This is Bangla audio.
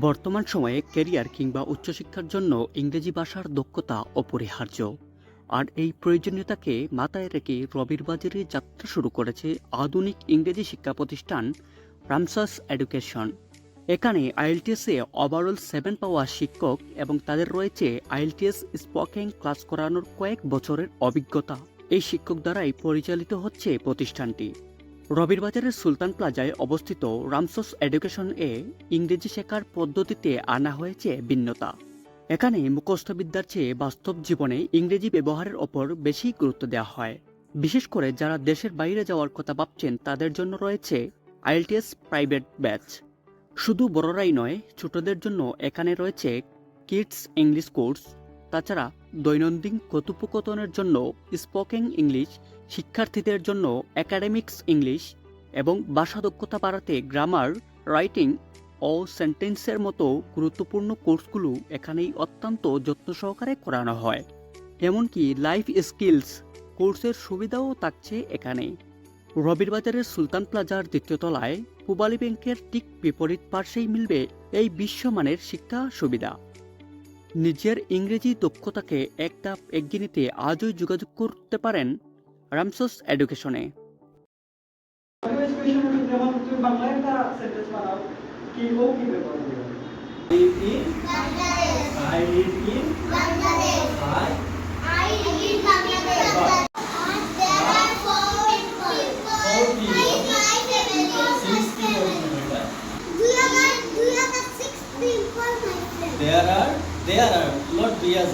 বর্তমান সময়ে ক্যারিয়ার কিংবা উচ্চশিক্ষার জন্য ইংরেজি ভাষার দক্ষতা অপরিহার্য। আর এই প্রয়োজনীয়তাকে মাথায় রেখে রবির বাজারে যাত্রা শুরু করেছে আধুনিক ইংরেজি শিক্ষা প্রতিষ্ঠান রামসাস এডুকেশন। এখানে আইএলটিএসে ওভারঅল 7 পাওয়া শিক্ষক এবং তাদের রয়েছে আইএলটিএস স্পোকেন ক্লাস করানোর কয়েক বছরের অভিজ্ঞতা। এই শিক্ষক দ্বারাই পরিচালিত হচ্ছে প্রতিষ্ঠানটি। রবির বাজারের সুলতান প্লাজায় অবস্থিত রামসাস এডুকেশন ইংরেজি শেখার পদ্ধতিতে আনা হয়েছে ভিন্নতা। এখানে মুখস্থ বিদ্যার চেয়ে বাস্তব জীবনে ইংরেজি ব্যবহারের ওপর বেশি গুরুত্ব দেওয়া হয়। বিশেষ করে যারা দেশের বাইরে যাওয়ার কথা ভাবছেন তাদের জন্য রয়েছে আইএলটিএস প্রাইভেট ব্যাচ। শুধু বড়রাই নয়, ছোটদের জন্য এখানে রয়েছে কিডস ইংলিশ কোর্স। তাছাড়া দৈনন্দিন কথোপকথনের জন্য স্পোকেন ইংলিশ, শিক্ষার্থীদের জন্য একাডেমিক্স ইংলিশ এবং ভাষা দক্ষতা বাড়াতে গ্রামার, রাইটিং ও সেন্টেন্সের মতো গুরুত্বপূর্ণ কোর্সগুলো এখানেই অত্যন্ত যত্ন সহকারে করানো হয়। এমনকি লাইফ স্কিলস কোর্সের সুবিধাও থাকছে এখানে। রবির বাজারের সুলতান প্লাজার দ্বিতীয় তলায় পূবালী ব্যাংকের ঠিক বিপরীত পার্শ্বেই মিলবে এই বিশ্বমানের শিক্ষা সুবিধা। নিজের ইংরেজি দক্ষতাকে এক ধাপ এগিয়ে নিতে আজই যোগাযোগ করতে পারেন রামসাস এডুকেশনে। There are not Riaz.